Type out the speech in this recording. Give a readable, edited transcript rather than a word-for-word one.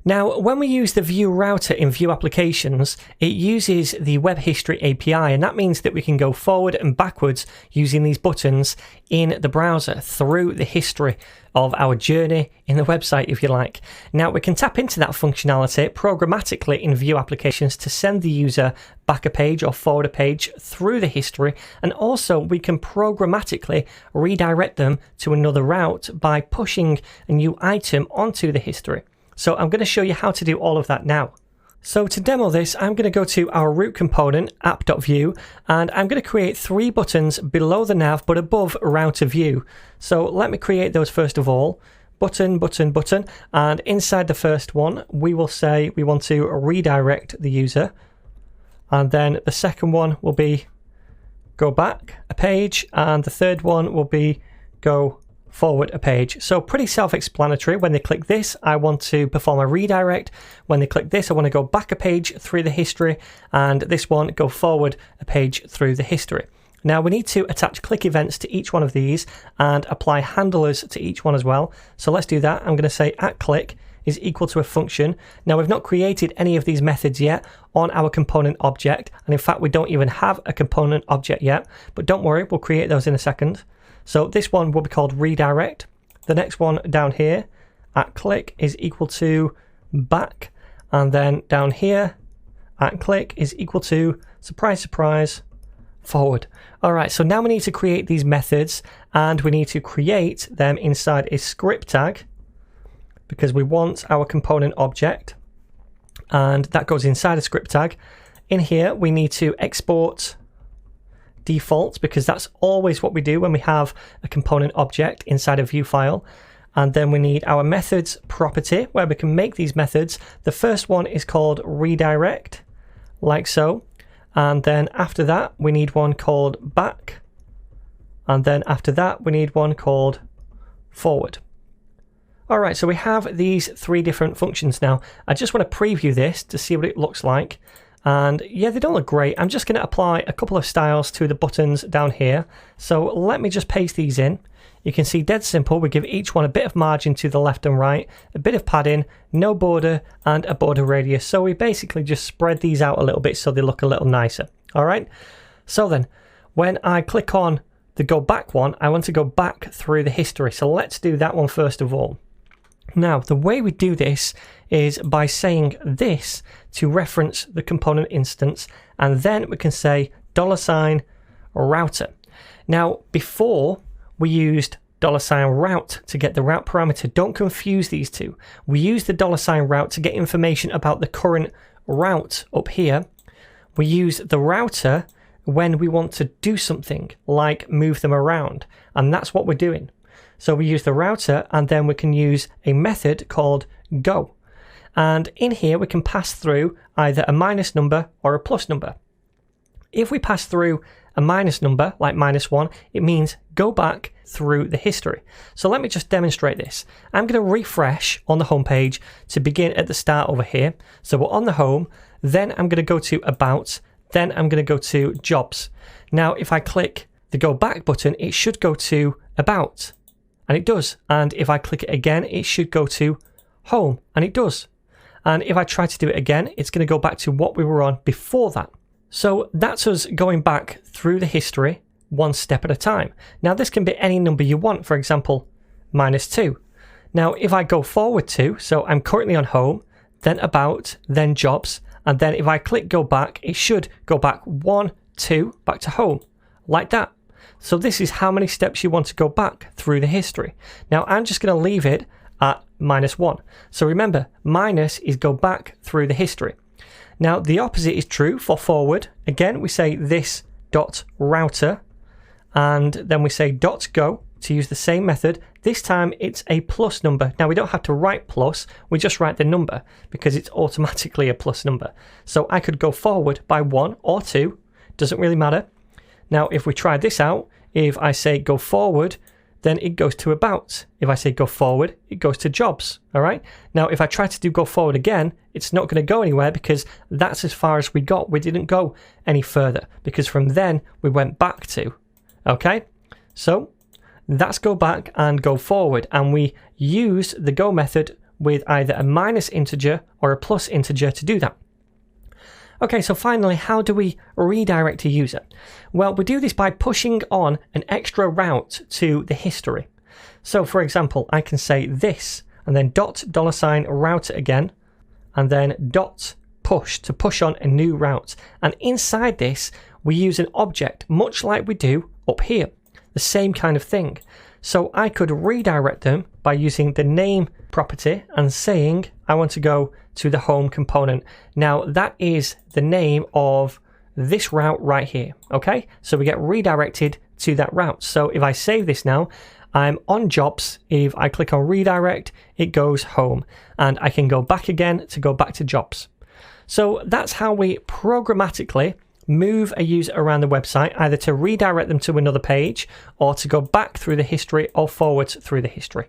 Now, when we use the View router in View applications, it uses the Web History API, and that means that we can go forward and backwards using these buttons in the browser through the history of our journey in the website, if you like. Now, we can tap into that functionality programmatically in View applications to send the user back a page or forward a page through the history, and also we can programmatically redirect them to another route by pushing a new item onto the history. So I'm going to show you how to do all of that now. So to demo this, I'm going to go to our root component, app.view, and I'm going to create 3 buttons below the nav but above router view. So let me create those first of all. Button, button, button, and inside the first one, we will say we want to redirect the user. And then the second one will be go back a page, and the third one will be go forward a page. So pretty self-explanatory. When they click this, I want to perform a redirect. When they click this, I want to go back a page through the history, and this one go forward a page through the history. Now we need to attach click events to each one of these and apply handlers to each one as well. So let's do that. I'm going to say @click is equal to a function. Now we've not created any of these methods yet on our component object, and in fact we don't even have a component object yet, but don't worry, we'll create those in a second. So this one will be called redirect. The next one down here, @click is equal to back, and then down here, @click is equal to, surprise, surprise, forward. All right, so now we need to create these methods, and we need to create them inside a script tag because we want our component object, and that goes inside a script tag. In here, we need to export default because that's always what we do when we have a component object inside a view file. And then we need our methods property where we can make these methods. The first one is called redirect, like so. And then after that, we need one called back. And then after that, we need one called forward. All right, so we have these 3 different functions now. I just want to preview this to see what it looks like. And yeah, they don't look great. I'm just going to apply a couple of styles to the buttons down here. So let me just paste these in. You can see dead simple. We give each one a bit of margin to the left and right, a bit of padding, no border, and a border radius. So we basically just spread these out a little bit so they look a little nicer. All right. So then when I click on the go back one, I want to go back through the history. So let's do that one first of all. Now, the way we do this is by saying this to reference the component instance, and then we can say $router. Now, before we used $route to get the route parameter. Don't confuse these two. We use the $route to get information about the current route up here. We use the router when we want to do something like move them around, and that's what we're doing. So we use the router, and then we can use a method called go. And in here, we can pass through either a minus number or a plus number. If we pass through a minus number, like -1, it means go back through the history. So let me just demonstrate this. I'm going to refresh on the home page to begin at the start over here. So we're on the home, then I'm going to go to about, then I'm going to go to jobs. Now, if I click the go back button, it should go to about. And it does. And if I click it again, it should go to home, and it does. And if I try to do it again, it's going to go back to what we were on before that. So that's us going back through the history one step at a time. Now this can be any number you want, for example, -2. Now if I go forward 2, so I'm currently on home, then about, then jobs, and then if I click go back, it should go back 1, 2, back to home, like that. So this is how many steps you want to go back through the history. Now I'm just going to leave it at -1. So remember, minus is go back through the history. Now the opposite is true for forward. Again, we say this dot router, and then we say dot go to use the same method. This time it's a plus number. Now we don't have to write plus, we just write the number because it's automatically a plus number. So I could go forward by 1 or 2, doesn't really matter. Now if we try this out, if I say go forward, then it goes to about. If I say go forward, it goes to jobs. All right. Now, if I try to do go forward again, it's not going to go anywhere because that's as far as we got. We didn't go any further because from then we went back to. Okay. So that's go back and go forward. And we use the go method with either a minus integer or a plus integer to do that. Okay, so finally, how do we redirect a user? Well, we do this by pushing on an extra route to the history. So for example, I can say this and then $router again, and then .push to push on a new route. And inside this, we use an object much like we do up here, the same kind of thing. So I could redirect them by using the name property and saying I want to go to the home component. Now that is the name of this route right here. Okay, so we get redirected to that route. So if I save this now, I'm on jobs. If I click on redirect, it goes home, and I can go back again to go back to jobs. So that's how we programmatically move a user around the website, either to redirect them to another page or to go back through the history or forwards through the history.